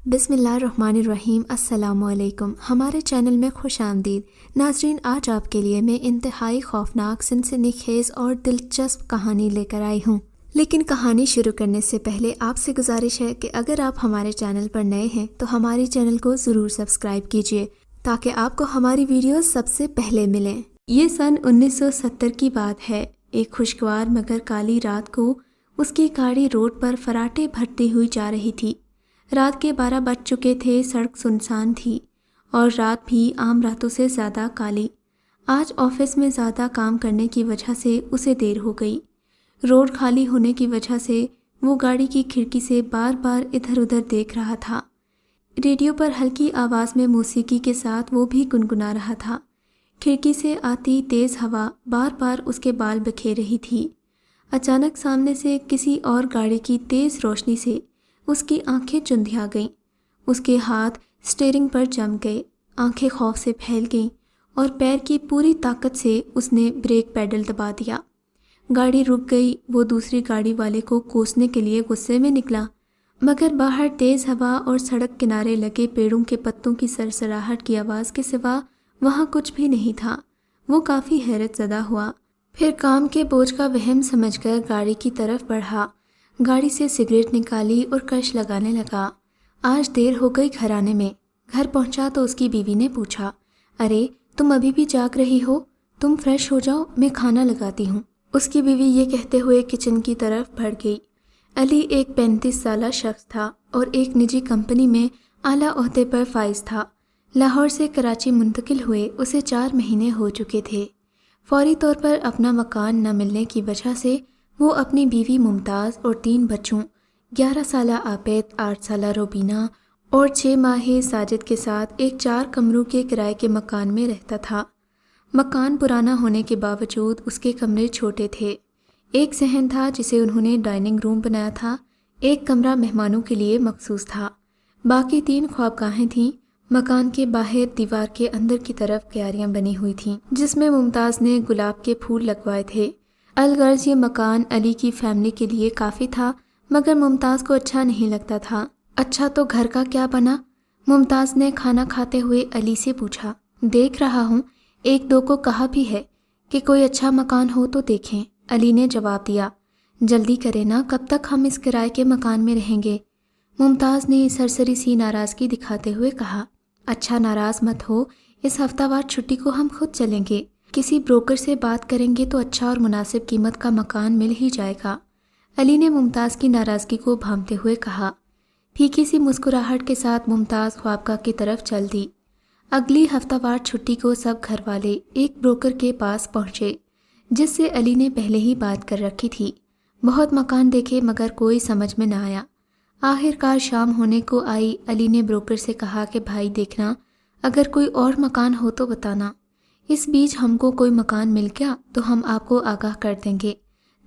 بسم اللہ الرحمن الرحیم۔ السلام علیکم، ہمارے چینل میں خوش آمدید ناظرین۔ آج آپ کے لیے میں انتہائی خوفناک، سنسنی خیز اور دلچسپ کہانی لے کر آئی ہوں، لیکن کہانی شروع کرنے سے پہلے آپ سے گزارش ہے کہ اگر آپ ہمارے چینل پر نئے ہیں تو ہمارے چینل کو ضرور سبسکرائب کیجیے تاکہ آپ کو ہماری ویڈیوز سب سے پہلے ملیں۔ یہ سن 1970 کی بات ہے۔ ایک خوشگوار مگر کالی رات کو اس کی گاڑی روڈ پر فراٹے بھرتی ہوئی جا رہی تھی۔ رات کے 12 بج چکے تھے، سڑک سنسان تھی اور رات بھی عام راتوں سے زیادہ کالی۔ آج آفس میں زیادہ کام کرنے کی وجہ سے اسے دیر ہو گئی۔ روڈ خالی ہونے کی وجہ سے وہ گاڑی کی کھڑکی سے بار بار ادھر ادھر دیکھ رہا تھا۔ ریڈیو پر ہلکی آواز میں موسیقی کے ساتھ وہ بھی گنگنا رہا تھا۔ کھڑکی سے آتی تیز ہوا بار بار اس کے بال بکھیر رہی تھی۔ اچانک سامنے سے کسی اور گاڑی کی تیز روشنی سے اس کی آنکھیں چندھیا گئیں۔ اس کے ہاتھ اسٹیئرنگ پر جم گئے، آنکھیں خوف سے پھیل گئیں اور پیر کی پوری طاقت سے اس نے بریک پیڈل دبا دیا۔ گاڑی رک گئی۔ وہ دوسری گاڑی والے کو کوسنے کے لیے غصے میں نکلا، مگر باہر تیز ہوا اور سڑک کنارے لگے پیڑوں کے پتوں کی سرسراہٹ کی آواز کے سوا وہاں کچھ بھی نہیں تھا۔ وہ کافی حیرت زدہ ہوا، پھر کام کے بوجھ کا وہم سمجھ کر گاڑی کی طرف بڑھا۔ گاڑی سے سگریٹ نکالی اور کش لگانے لگا۔ آج دیر ہو گئی گھر آنے میں۔ گھر پہنچا تو اس کی بیوی نے پوچھا، ارے تم ابھی بھی جاگ رہی ہو؟ تم فریش ہو جاؤ، میں کھانا لگاتی ہوں۔ اس کی بیوی یہ کہتے ہوئے کچن کی طرف بڑھ گئی۔ علی ایک 35 سالہ شخص تھا اور ایک نجی کمپنی میں اعلیٰ عہدے پر فائز تھا۔ لاہور سے کراچی منتقل ہوئے اسے 4 مہینے ہو چکے تھے۔ فوری طور پر اپنا مکان نہ ملنے کی وجہ سے وہ اپنی بیوی ممتاز اور 3 بچوں 11 سالہ عابد، 8 سالہ روبینہ اور 6 ماہ ساجد کے ساتھ ایک 4 کمروں کے کرائے کے مکان میں رہتا تھا۔ مکان پرانا ہونے کے باوجود اس کے کمرے چھوٹے تھے۔ ایک صحن تھا جسے انہوں نے ڈائننگ روم بنایا تھا، ایک کمرہ مہمانوں کے لیے مخصوص تھا، باقی 3 خوابگاہیں تھیں۔ مکان کے باہر دیوار کے اندر کی طرف کیاریاں بنی ہوئی تھیں جس میں ممتاز نے گلاب کے پھول لگوائے تھے۔ الغرض یہ مکان علی کی فیملی کے لیے کافی تھا، مگر ممتاز کو اچھا نہیں لگتا تھا۔ اچھا تو گھر کا کیا بنا؟ ممتاز نے کھانا کھاتے ہوئے علی سے پوچھا۔ دیکھ رہا ہوں، 1-2 کو کہا بھی ہے کہ کوئی اچھا مکان ہو تو دیکھیں، علی نے جواب دیا۔ جلدی کرے نا، کب تک ہم اس کرائے کے مکان میں رہیں گے؟ ممتاز نے سرسری سی ناراضگی دکھاتے ہوئے کہا۔ اچھا ناراض مت ہو، اس ہفتہ وار چھٹی کو ہم خود چلیں گے، کسی بروکر سے بات کریں گے تو اچھا اور مناسب قیمت کا مکان مل ہی جائے گا، علی نے ممتاز کی ناراضگی کو بھانپتے ہوئے کہا۔ پھیکی سی مسکراہٹ کے ساتھ ممتاز خوابگاہ کی طرف چل دی۔ اگلی ہفتہ وار چھٹی کو سب گھر والے ایک بروکر کے پاس پہنچے جس سے علی نے پہلے ہی بات کر رکھی تھی۔ بہت مکان دیکھے مگر کوئی سمجھ میں نہ آیا۔ آخر کار شام ہونے کو آئی۔ علی نے بروکر سے کہا کہ بھائی دیکھنا، اگر کوئی اور مکان ہو تو بتانا، اس بیچ ہم کو کوئی مکان مل گیا تو ہم آپ کو آگاہ کر دیں گے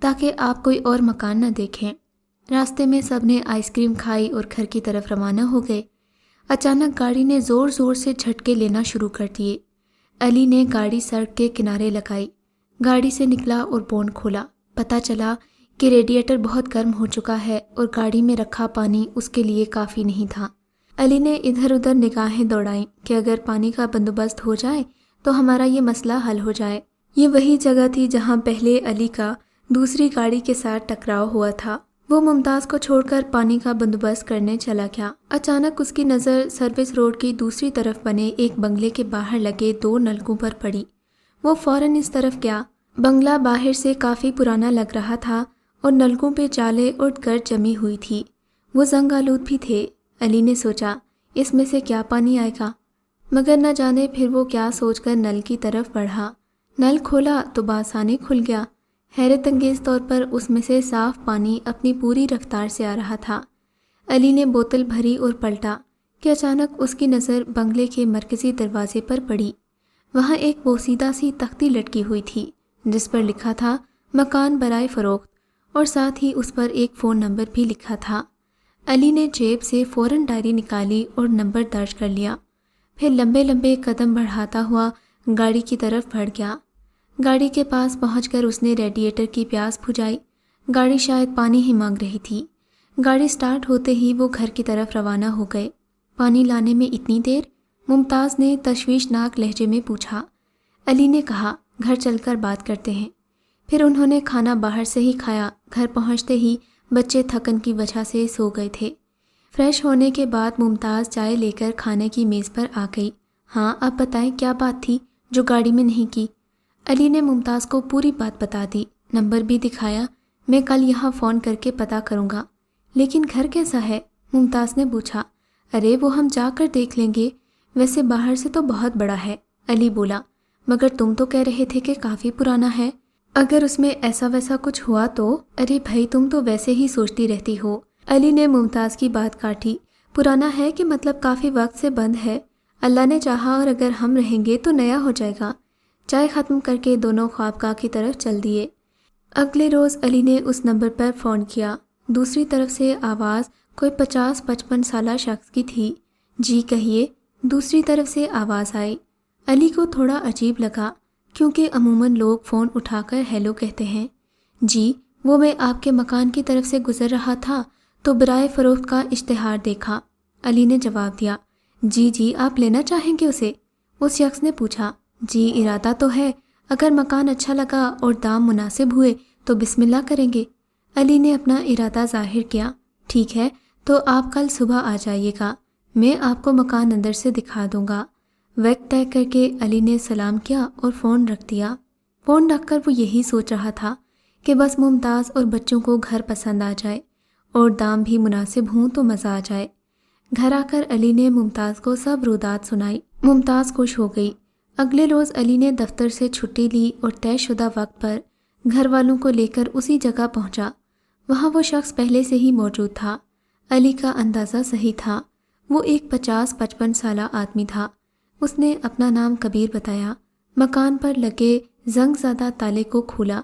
تاکہ آپ کوئی اور مکان نہ دیکھیں۔ راستے میں سب نے آئس کریم کھائی اور گھر کی طرف روانہ ہو گئے۔ اچانک گاڑی نے زور زور سے جھٹکے لینا شروع کر دیے۔ علی نے گاڑی سڑک کے کنارے لگائی، گاڑی سے نکلا اور بونٹ کھولا۔ پتہ چلا کہ ریڈیٹر بہت گرم ہو چکا ہے اور گاڑی میں رکھا پانی اس کے لیے کافی نہیں تھا۔ علی نے ادھر ادھر نگاہیں دوڑائیں کہ اگر پانی کا بندوبست ہو جائے تو ہمارا یہ مسئلہ حل ہو جائے۔ یہ وہی جگہ تھی جہاں پہلے علی کا دوسری گاڑی کے ساتھ ٹکراؤ ہوا تھا۔ وہ ممتاز کو چھوڑ کر پانی کا بندوبست کرنے چلا گیا۔ اچانک اس کی نظر سروس روڈ کی دوسری طرف بنے ایک بنگلے کے باہر لگے 2 نلکوں پر پڑی۔ وہ فوراً اس طرف گیا۔ بنگلہ باہر سے کافی پرانا لگ رہا تھا اور نلکوں پہ جالے اور گرد جمی ہوئی تھی۔ وہ زنگ آلود بھی تھے۔ علی نے سوچا اس میں سے کیا پانی آئے گا، مگر نہ جانے پھر وہ کیا سوچ کر نل کی طرف بڑھا۔ نل کھولا تو بآسانی کھل گیا۔ حیرت انگیز طور پر اس میں سے صاف پانی اپنی پوری رفتار سے آ رہا تھا۔ علی نے بوتل بھری اور پلٹا کہ اچانک اس کی نظر بنگلے کے مرکزی دروازے پر پڑی۔ وہاں ایک بوسیدہ سی تختی لٹکی ہوئی تھی جس پر لکھا تھا مکان برائے فروخت، اور ساتھ ہی اس پر ایک فون نمبر بھی لکھا تھا۔ علی نے جیب سے فوراً ڈائری نکالی اور نمبر درج کر لیا، پھر لمبے لمبے قدم بڑھاتا ہوا گاڑی کی طرف بڑھ گیا۔ گاڑی کے پاس پہنچ کر اس نے ریڈیٹر کی پیاس بجھائی۔ گاڑی شاید پانی ہی مانگ رہی تھی۔ گاڑی سٹارٹ ہوتے ہی وہ گھر کی طرف روانہ ہو گئے۔ پانی لانے میں اتنی دیر؟ ممتاز نے تشویشناک لہجے میں پوچھا۔ علی نے کہا گھر چل کر بات کرتے ہیں۔ پھر انہوں نے کھانا باہر سے ہی کھایا۔ گھر پہنچتے ہی بچے تھکن کی وجہ سے سو گئے تھے۔ فریش ہونے کے بعد ممتاز چائے لے کر کھانے کی میز پر آ گئی۔ ہاں اب بتائیں کیا بات تھی جو گاڑی میں نہیں کی؟ علی نے ممتاز کو پوری بات بتا دی، نمبر بھی دکھایا۔ میں کل یہاں فون کر کے پتہ کروں گا۔ لیکن گھر کیسا ہے؟ ممتاز نے پوچھا۔ ارے وہ ہم جا کر دیکھ لیں گے، ویسے باہر سے تو بہت بڑا ہے، علی بولا، مگر تم تو کہہ رہے تھے کہ کافی پرانا ہے۔ اگر اس میں ایسا ویسا کچھ ہوا تو؟ ارے بھائی تم تو ویسے ہی سوچتی رہتی ہو، علی نے ممتاز کی بات کاٹی۔ پرانا ہے کہ مطلب کافی وقت سے بند ہے، اللہ نے چاہا اور اگر ہم رہیں گے تو نیا ہو جائے گا۔ چائے ختم کر کے دونوں خوابگاہ کی طرف چل دیے۔ اگلے روز علی نے اس نمبر پر فون کیا۔ دوسری طرف سے آواز کوئی 50-55 سالہ شخص کی تھی۔ جی کہیے، دوسری طرف سے آواز آئی۔ علی کو تھوڑا عجیب لگا کیونکہ عموماً لوگ فون اٹھا کر ہیلو کہتے ہیں۔ جی وہ میں آپ کے مکان کی طرف سے گزر رہا تھا تو برائے فروخت کا اشتہار دیکھا، علی نے جواب دیا۔ جی آپ لینا چاہیں گے اسے؟ اس شخص نے پوچھا۔ جی ارادہ تو ہے، اگر مکان اچھا لگا اور دام مناسب ہوئے تو بسم اللہ کریں گے، علی نے اپنا ارادہ ظاہر کیا۔ ٹھیک ہے تو آپ کل صبح آ جائیے گا، میں آپ کو مکان اندر سے دکھا دوں گا۔ وقت طے کر کے علی نے سلام کیا اور فون رکھ دیا۔ فون رکھ کر وہ یہی سوچ رہا تھا کہ بس ممتاز اور بچوں کو گھر پسند آ جائے اور دام بھی مناسب ہوں تو مزہ آ جائے۔ گھر آ کر علی نے ممتاز کو سب رودات سنائی۔ ممتاز خوش ہو گئی۔ اگلے روز علی نے دفتر سے چھٹی لی اور طے شدہ وقت پر گھر والوں کو لے کر اسی جگہ پہنچا۔ وہاں وہ شخص پہلے سے ہی موجود تھا۔ علی کا اندازہ صحیح تھا، وہ ایک 50-55 سالہ آدمی تھا۔ اس نے اپنا نام کبیر بتایا۔ مکان پر لگے زنگ زدہ تالے کو کھولا۔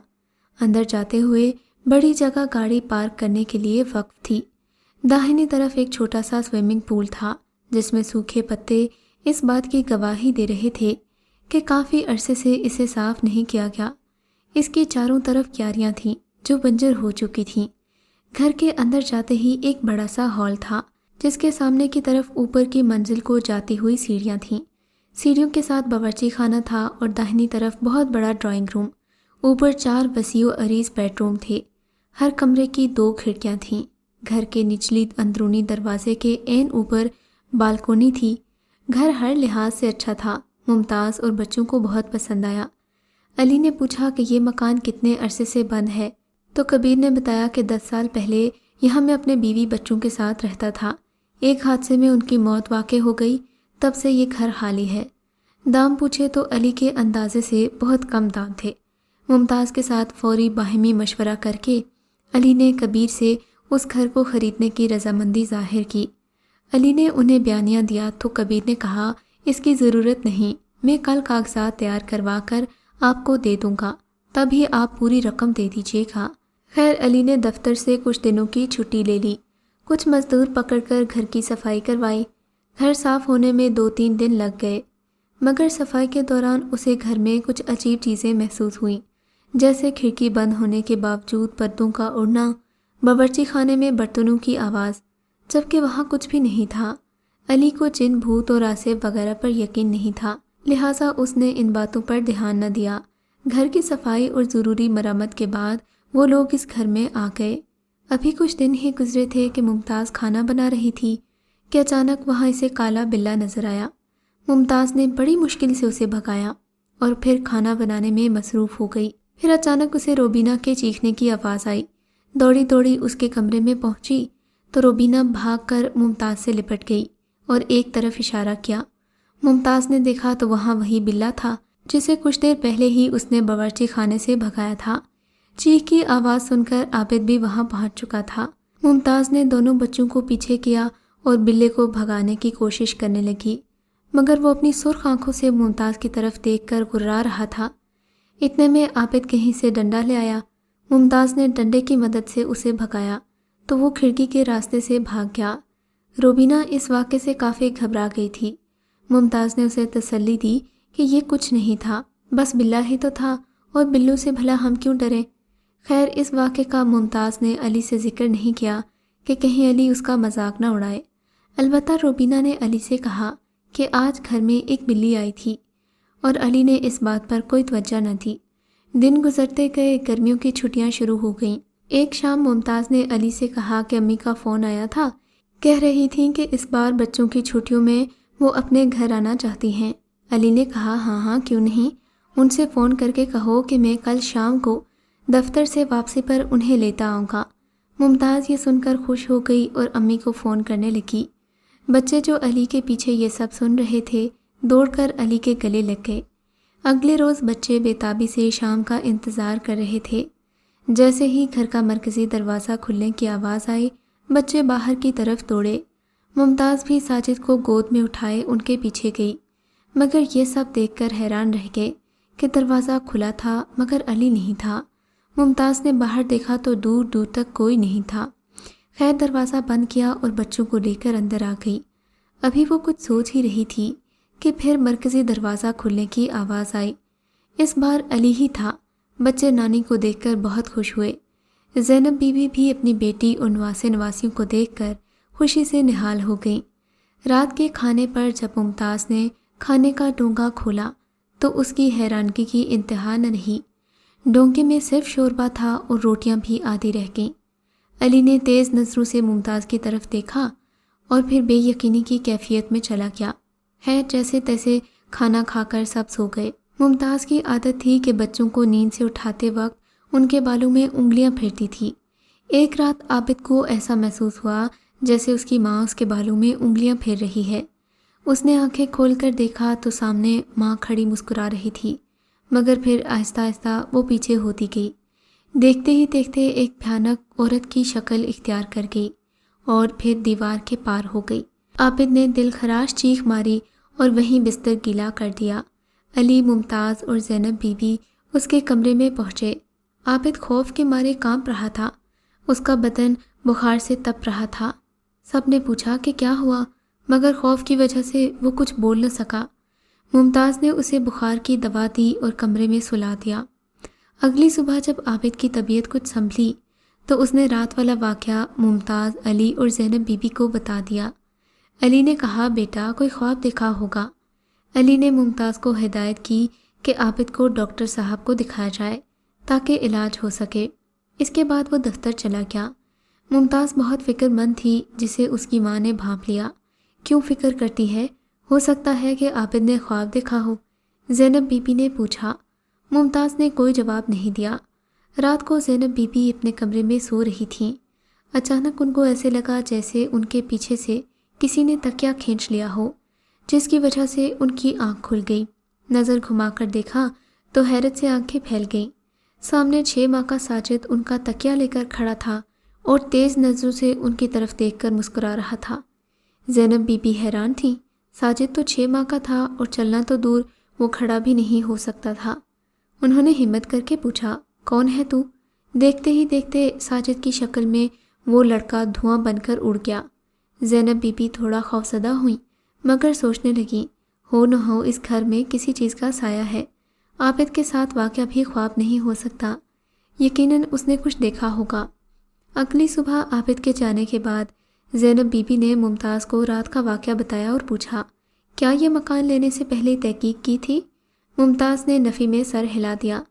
اندر جاتے ہوئے بڑی جگہ گاڑی پارک کرنے کے لیے وقف تھی۔ داہنی طرف ایک چھوٹا سا سوئمنگ پول تھا جس میں سوکھے پتے اس بات کی گواہی دے رہے تھے کہ کافی عرصے سے اسے صاف نہیں کیا گیا۔ اس کی چاروں طرف کیاریاں تھیں جو بنجر ہو چکی تھیں۔ گھر کے اندر جاتے ہی ایک بڑا سا ہال تھا جس کے سامنے کی طرف اوپر کی منزل کو جاتی ہوئی سیڑھیاں تھیں۔ سیڑھیوں کے ساتھ باورچی خانہ تھا اور داہنی طرف بہت بڑا ڈرائنگ روم۔ اوپر 4 وسیع و عریض بیڈ روم تھے۔ ہر کمرے کی 2 کھڑکیاں تھیں۔ گھر کے نچلی اندرونی دروازے کے عین اوپر بالکونی تھی۔ گھر ہر لحاظ سے اچھا تھا۔ ممتاز اور بچوں کو بہت پسند آیا۔ علی نے پوچھا کہ یہ مکان کتنے عرصے سے بند ہے تو کبیر نے بتایا کہ 10 سال پہلے یہاں میں اپنے بیوی بچوں کے ساتھ رہتا تھا۔ ایک حادثے میں ان کی موت واقع ہو گئی، تب سے یہ گھر خالی ہے۔ دام پوچھے تو علی کے اندازے سے بہت کم دام تھے۔ ممتاز کے ساتھ فوری باہمی مشورہ کر کے علی نے کبیر سے اس گھر کو خریدنے کی رضامندی ظاہر کی۔ علی نے انہیں بیانیہ دیا تو کبیر نے کہا اس کی ضرورت نہیں، میں کل کاغذات تیار کروا کر آپ کو دے دوں گا، تب ہی آپ پوری رقم دے دیجیے گا۔ خیر علی نے دفتر سے کچھ دنوں کی چھٹی لے لی۔ کچھ مزدور پکڑ کر گھر کی صفائی کروائی۔ گھر صاف ہونے میں 2-3 دن لگ گئے، مگر صفائی کے دوران اسے گھر میں کچھ عجیب چیزیں محسوس ہوئیں، جیسے کھڑکی بند ہونے کے باوجود پردوں کا اڑنا، باورچی خانے میں برتنوں کی آواز، جبکہ وہاں کچھ بھی نہیں تھا۔ علی کو جن بھوت اور آسیب وغیرہ پر یقین نہیں تھا، لہٰذا اس نے ان باتوں پر دھیان نہ دیا۔ گھر کی صفائی اور ضروری مرمت کے بعد وہ لوگ اس گھر میں آ گئے۔ ابھی کچھ دن ہی گزرے تھے کہ ممتاز کھانا بنا رہی تھی کہ اچانک وہاں اسے کالا بلّا نظر آیا۔ ممتاز نے بڑی مشکل سے اسے بھگایا اور پھر کھانا بنانے میں مصروف ہو گئی۔ پھر اچانک اسے روبینہ کے چیخنے کی آواز آئی۔ دوڑی دوڑی اس کے کمرے میں پہنچی تو روبینہ بھاگ کر ممتاز سے لپٹ گئی اور ایک طرف اشارہ کیا۔ ممتاز نے دیکھا تو وہاں وہی بلّا تھا جسے کچھ دیر پہلے ہی اس نے باورچی خانے سے بھگایا تھا۔ چیخ کی آواز سن کر عابد بھی وہاں پہنچ چکا تھا۔ ممتاز نے دونوں بچوں کو پیچھے کیا اور بلے کو بھگانے کی کوشش کرنے لگی، مگر وہ اپنی سرخ آنکھوں سے ممتاز کی طرف دیکھ کر گررا رہا تھا۔ اتنے میں عابد کہیں سے ڈنڈا لے آیا۔ ممتاز نے ڈنڈے کی مدد سے اسے بھگایا تو وہ کھڑکی کے راستے سے بھاگ گیا۔ روبینہ اس واقعے سے کافی گھبرا گئی تھی۔ ممتاز نے اسے تسلی دی کہ یہ کچھ نہیں تھا، بس بلّا ہی تو تھا اور بلّوں سے بھلا ہم کیوں ڈریں۔ خیر اس واقعے کا ممتاز نے علی سے ذکر نہیں کیا کہ کہیں علی اس کا مذاق نہ اڑائے۔ البتہ روبینہ نے علی سے کہا کہ آج گھر میں ایک بلی آئی تھی، اور علی نے اس بات پر کوئی توجہ نہ دی۔ دن گزرتے گئے، گرمیوں کی چھٹیاں شروع ہو گئیں۔ ایک شام ممتاز نے علی سے کہا کہ امی کا فون آیا تھا، کہہ رہی تھیں کہ اس بار بچوں کی چھٹیوں میں وہ اپنے گھر آنا چاہتی ہیں۔ علی نے کہا ہاں کیوں نہیں، ان سے فون کر کے کہو کہ میں کل شام کو دفتر سے واپسی پر انہیں لیتا آؤں گا۔ ممتاز یہ سن کر خوش ہو گئی اور امی کو فون کرنے لگی۔ بچے جو علی کے پیچھے یہ سب سن رہے تھے دوڑ کر علی کے گلے لگ گئے۔ اگلے روز بچے بے تابی سے شام کا انتظار کر رہے تھے۔ جیسے ہی گھر کا مرکزی دروازہ کھلنے کی آواز آئی، بچے باہر کی طرف دوڑے۔ ممتاز بھی ساجد کو گود میں اٹھائے ان کے پیچھے گئی، مگر یہ سب دیکھ کر حیران رہ گئے کہ دروازہ کھلا تھا مگر علی نہیں تھا۔ ممتاز نے باہر دیکھا تو دور دور تک کوئی نہیں تھا۔ خیر دروازہ بند کیا اور بچوں کو لے کر اندر آ گئی۔ ابھی وہ کچھ سوچ ہی رہی تھی کہ پھر مرکزی دروازہ کھلنے کی آواز آئی۔ اس بار علی ہی تھا۔ بچے نانی کو دیکھ کر بہت خوش ہوئے۔ زینب بیوی بھی اپنی بیٹی اور نواسے نواسیوں کو دیکھ کر خوشی سے نہال ہو گئیں۔ رات کے کھانے پر جب ممتاز نے کھانے کا ڈونگا کھولا تو اس کی حیرانگی کی انتہا نہ رہی۔ ڈونگے میں صرف شوربہ تھا اور روٹیاں بھی آدھی رہ گئیں۔ علی نے تیز نظروں سے ممتاز کی طرف دیکھا اور پھر بے یقینی کی کیفیت میں چلا گیا۔ خیر جیسے تیسے کھانا کھا کر سب سو گئے۔ ممتاز کی عادت تھی کہ بچوں کو نیند سے اٹھاتے وقت ان کے بالوں میں انگلیاں پھیرتی تھی۔ ایک رات عابد کو ایسا محسوس ہوا جیسے اس کی ماں اس کے بالوں میں انگلیاں پھیر رہی ہے۔ اس نے آنکھیں کھول کر دیکھا تو سامنے ماں کھڑی مسکرا رہی تھی، مگر پھر آہستہ آہستہ وہ پیچھے ہوتی گئی۔ دیکھتے ہی دیکھتے ایک بھیانک عورت کی شکل اختیار کر گئی اور پھر دیوار کے پار ہو گئی۔ عابد نے دل خراش چیخ ماری اور وہیں بستر گیلا کر دیا۔ علی، ممتاز اور زینب بی بی اس کے کمرے میں پہنچے۔ عابد خوف کے مارے کانپ رہا تھا، اس کا بدن بخار سے تپ رہا تھا۔ سب نے پوچھا کہ کیا ہوا، مگر خوف کی وجہ سے وہ کچھ بول نہ سکا۔ ممتاز نے اسے بخار کی دوا دی اور کمرے میں سلا دیا۔ اگلی صبح جب عابد کی طبیعت کچھ سنبھلی تو اس نے رات والا واقعہ ممتاز، علی اور زینب بی بی کو بتا دیا۔ علی نے کہا بیٹا کوئی خواب دیکھا ہوگا۔ علی نے ممتاز کو ہدایت کی کہ عابد کو ڈاکٹر صاحب کو دکھایا جائے تاکہ علاج ہو سکے۔ اس کے بعد وہ دفتر چلا گیا۔ ممتاز بہت فکر مند تھی جسے اس کی ماں نے بھانپ لیا۔ کیوں فکر کرتی ہے؟ ہو سکتا ہے کہ عابد نے خواب دیکھا ہو، زینب بی بی نے پوچھا۔ ممتاز نے کوئی جواب نہیں دیا۔ رات کو زینب بی بی اپنے کمرے میں سو رہی تھیں۔ اچانک ان کو ایسے لگا جیسے ان کے پیچھے سے کسی نے تکیہ کھینچ لیا ہو، جس کی وجہ سے ان کی آنکھ کھل گئی۔ نظر گھما کر دیکھا تو حیرت سے آنکھیں پھیل گئیں۔ سامنے 6 ماہ کا ساجد ان کا تکیہ لے کر کھڑا تھا اور تیز نظروں سے ان کی طرف دیکھ کر مسکرا رہا تھا۔ زینب بی بی حیران تھی۔ ساجد تو 6 ماہ کا تھا اور چلنا تو دور وہ کھڑا بھی نہیں ہو سکتا تھا۔ انہوں نے ہمت کر کے پوچھا کون ہے تو؟ دیکھتے ہی دیکھتے ساجد کی شکل میں وہ لڑکا دھواں بن کر اڑ گیا۔ زینب بی بی تھوڑا خوفزدہ ہوئیں، مگر سوچنے لگیں ہو نہ ہو اس گھر میں کسی چیز کا سایہ ہے۔ عابد کے ساتھ واقعہ بھی خواب نہیں ہو سکتا، یقیناً اس نے کچھ دیکھا ہوگا۔ اگلی صبح عابد کے جانے کے بعد زینب بی بی نے ممتاز کو رات کا واقعہ بتایا اور پوچھا کیا یہ مکان لینے سے پہلے تحقیق کی تھی؟ ممتاز نے نفی میں سر ہلا دیا۔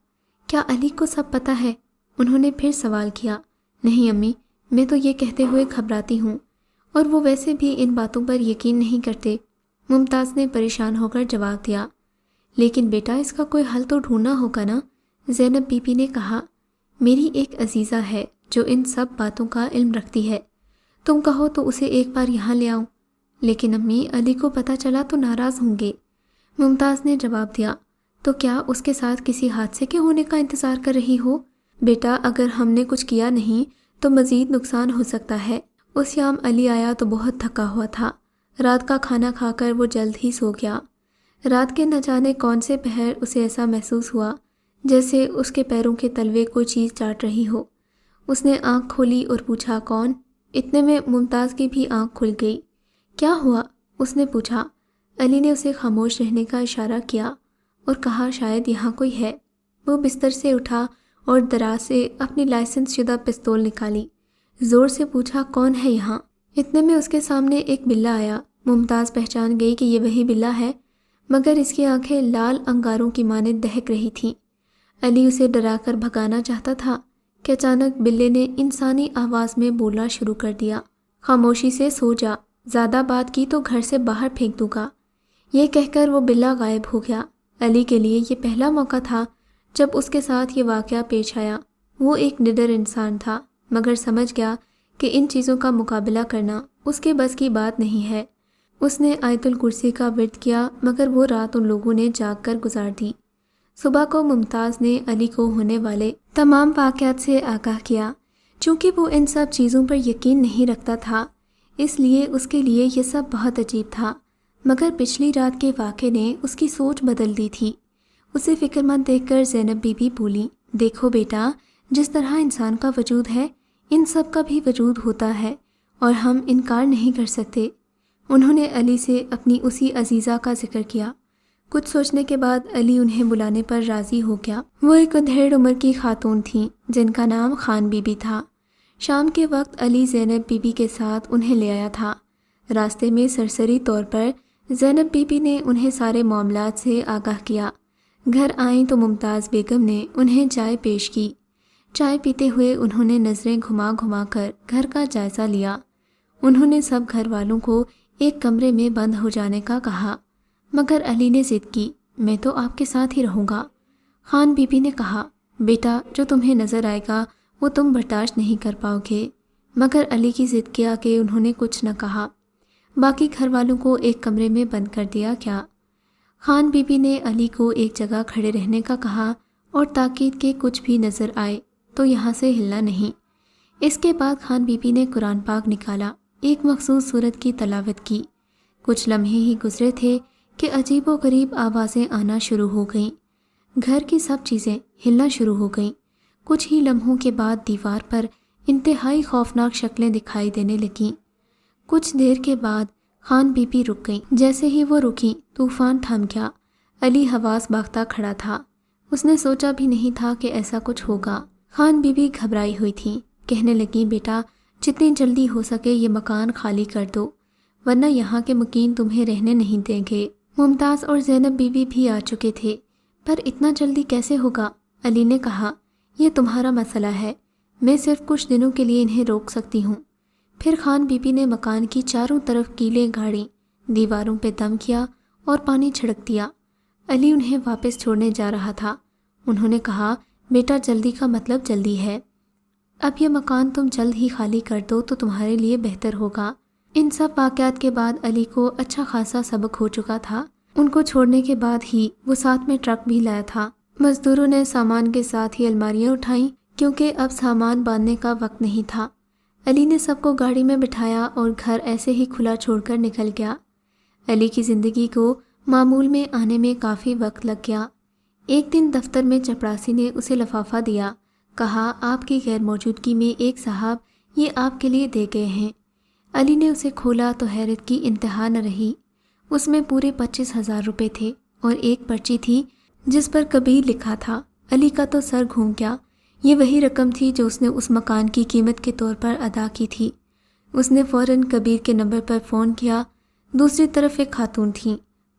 کیا علی کو سب پتہ ہے؟ انہوں نے پھر سوال کیا۔ نہیں امی، میں تو یہ کہتے ہوئے گھبراتی ہوں، اور وہ ویسے بھی ان باتوں پر یقین نہیں کرتے، ممتاز نے پریشان ہو کر جواب دیا۔ لیکن بیٹا اس کا کوئی حل تو ڈھونڈنا ہوگا نا، زینب بی بی نے کہا۔ میری ایک عزیزہ ہے جو ان سب باتوں کا علم رکھتی ہے، تم کہو تو اسے ایک بار یہاں لے آؤں۔ لیکن امی علی کو پتہ چلا تو ناراض ہوں گے، ممتاز نے جواب دیا۔ تو کیا اس کے ساتھ کسی حادثے کے ہونے کا انتظار کر رہی ہو؟ بیٹا اگر ہم نے کچھ کیا نہیں تو مزید نقصان ہو سکتا ہے۔ اس شام علی آیا تو بہت تھکا ہوا تھا۔ رات کا کھانا کھا کر وہ جلد ہی سو گیا۔ رات کے نہ جانے کون سے پہر اسے ایسا محسوس ہوا جیسے اس کے پیروں کے تلوے کوئی چیز چاٹ رہی ہو۔ اس نے آنکھ کھولی اور پوچھا کون؟ اتنے میں ممتاز کی بھی آنکھ کھل گئی۔ کیا ہوا؟ اس نے پوچھا۔ علی نے اسے خاموش رہنے کا اشارہ کیا اور کہا شاید یہاں کوئی ہے۔ وہ بستر سے اٹھا اور دراز سے اپنی لائسنس شدہ پستول نکالی۔ زور سے پوچھا کون ہے یہاں؟ اتنے میں اس کے سامنے ایک بلا آیا۔ ممتاز پہچان گئی کہ یہ وہی بلا ہے، مگر اس کی آنکھیں لال انگاروں کی مانند دہک رہی تھیں۔ علی اسے ڈرا کر بھگانا چاہتا تھا کہ اچانک بلے نے انسانی آواز میں بولنا شروع کر دیا، خاموشی سے سو جا، زیادہ بات کی تو گھر سے باہر پھینک دوں گا۔ یہ کہہ کر وہ بلا غائب ہو گیا۔ علی کے لیے یہ پہلا موقع تھا جب اس کے ساتھ یہ واقعہ پیش آیا۔ وہ ایک نڈر انسان تھا، مگر سمجھ گیا کہ ان چیزوں کا مقابلہ کرنا اس کے بس کی بات نہیں ہے۔ اس نے آیت الکرسی کا ورد کیا، مگر وہ رات ان لوگوں نے جاگ کر گزار دی۔ صبح کو ممتاز نے علی کو ہونے والے تمام واقعات سے آگاہ کیا۔ چونکہ وہ ان سب چیزوں پر یقین نہیں رکھتا تھا، اس لیے اس کے لیے یہ سب بہت عجیب تھا، مگر پچھلی رات کے واقعے نے اس کی سوچ بدل دی تھی۔ اسے فکر مند دیکھ کر زینب بی بی بولی، دیکھو بیٹا، جس طرح انسان کا وجود ہے ان سب کا بھی وجود ہوتا ہے اور ہم انکار نہیں کر سکتے۔ انہوں نے علی سے اپنی اسی عزیزہ کا ذکر کیا۔ کچھ سوچنے کے بعد علی انہیں بلانے پر راضی ہو گیا۔ وہ ایک ادھیڑ عمر کی خاتون تھیں جن کا نام خان بی بی تھا۔ شام کے وقت علی زینب بی بی کے ساتھ انہیں لے آیا تھا۔ راستے میں سرسری طور پر زینب بی بی نے انہیں سارے معاملات سے آگاہ کیا۔ گھر آئیں تو ممتاز بیگم نے انہیں چائے پیش کی۔ چائے پیتے ہوئے انہوں نے نظریں گھما گھما کر گھر کا جائزہ لیا۔ انہوں نے سب گھر والوں کو ایک کمرے میں بند ہو جانے کا کہا، مگر علی نے ضد کی، میں تو آپ کے ساتھ ہی رہوں گا۔ خان بی بی نے کہا، بیٹا جو تمہیں نظر آئے گا وہ تم برداشت نہیں کر پاؤ گے، مگر علی کی ضد کے آگے انہوں نے کچھ نہ کہا۔ باقی گھر والوں کو ایک کمرے میں بند کر دیا گیا۔ خان بی بی نے علی کو ایک جگہ کھڑے رہنے کا کہا اور تاکید کہ کچھ بھی نظر آئے تو یہاں سے ہلنا نہیں۔ اس کے بعد خان بی بی نے قرآن پاک نکالا، ایک مخصوص صورت کی تلاوت کی۔ کچھ لمحے ہی گزرے تھے کہ عجیب و غریب آوازیں آنا شروع ہو گئیں۔ گھر کی سب چیزیں ہلنا شروع ہو گئیں۔ کچھ ہی لمحوں کے بعد دیوار پر انتہائی خوفناک شکلیں دکھائی دینے لگیں۔ کچھ دیر کے بعد خان بی بی رک گئیں۔ جیسے ہی وہ رکیں طوفان تھم گیا۔ علی حواس باختہ کھڑا تھا۔ اس نے سوچا بھی نہیں تھا کہ ایسا کچھ ہوگا۔ خان بی بی گھبرائی ہوئی تھیں، کہنے لگیں، بیٹا جتنی جلدی ہو سکے یہ مکان خالی کر دو، ورنہ یہاں کے مکین تمہیں رہنے نہیں دیں گے۔ ممتاز اور زینب بی بی بھی آ چکے تھے۔ پر اتنا جلدی کیسے ہوگا؟ علی نے کہا، یہ تمہارا مسئلہ ہے، میں صرف کچھ دنوں کے لیے انہیں روک سکتی ہوں۔ پھر خان بی بی نے مکان کی چاروں طرف کیلیں گاڑیں، دیواروں پہ دم کیا اور پانی چھڑک دیا۔ علی انہیں واپس چھوڑنے جا رہا تھا۔ انہوں نے کہا، بیٹا جلدی کا مطلب جلدی ہے، اب یہ مکان تم جلد ہی خالی کر دو تو تمہارے لیے بہتر ہوگا۔ ان سب واقعات کے بعد علی کو اچھا خاصا سبق ہو چکا تھا۔ ان کو چھوڑنے کے بعد ہی وہ ساتھ میں ٹرک بھی لایا تھا۔ مزدوروں نے سامان کے ساتھ ہی الماریاں اٹھائیں کیونکہ اب سامان باندھنے کا وقت نہیں تھا۔ علی نے سب کو گاڑی میں بٹھایا اور گھر ایسے ہی کھلا چھوڑ کر نکل گیا۔ علی کی زندگی کو معمول میں آنے میں کافی وقت لگ گیا۔ ایک دن دفتر میں چپڑاسی نے اسے لفافہ دیا، کہا، آپ کی غیر موجودگی میں ایک صاحب یہ آپ کے لیے دے گئے ہیں۔ علی نے اسے کھولا تو حیرت کی انتہا نہ رہی۔ اس میں پورے 25,000 روپے تھے اور ایک پرچی تھی جس پر کبیر لکھا تھا۔ علی کا تو سر گھوم گیا۔ یہ وہی رقم تھی جو اس نے اس مکان کی قیمت کے طور پر ادا کی تھی۔ اس نے فوراً کبیر کے نمبر پر فون کیا۔ دوسری طرف ایک خاتون تھی۔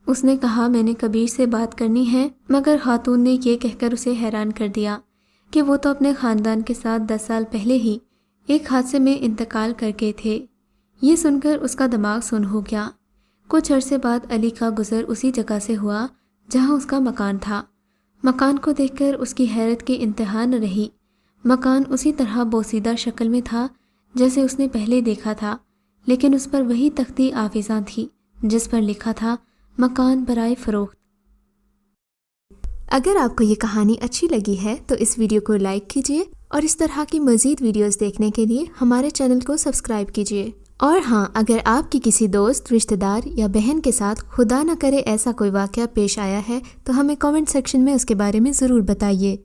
اس نے کہا، میں نے کبیر سے بات کرنی ہے، مگر خاتون نے یہ کہہ کر اسے حیران کر دیا کہ وہ تو اپنے خاندان کے ساتھ 10 سال پہلے ہی ایک حادثے میں انتقال کر گئے تھے۔ یہ سن کر اس کا دماغ سن ہو گیا۔ کچھ عرصے بعد علی کا گزر اسی جگہ سے ہوا جہاں اس کا مکان تھا۔ مکان کو دیکھ کر اس کی حیرت کی انتہا نہ رہی۔ مکان اسی طرح بوسیدہ شکل میں تھا جیسے اس نے پہلے دیکھا تھا، لیکن اس پر وہی تختی آویزاں تھی جس پر لکھا تھا، مکان برائے فروخت۔ اگر آپ کو یہ کہانی اچھی لگی ہے تو اس ویڈیو کو لائک کیجیے اور اس طرح کی مزید ویڈیوز دیکھنے کے لیے ہمارے چینل کو سبسکرائب کیجیے۔ اور ہاں، اگر آپ کی کسی دوست، رشتہ دار یا بہن کے ساتھ خدا نہ کرے ایسا کوئی واقعہ پیش آیا ہے تو ہمیں کامنٹ سیکشن میں اس کے بارے میں ضرور بتائیے۔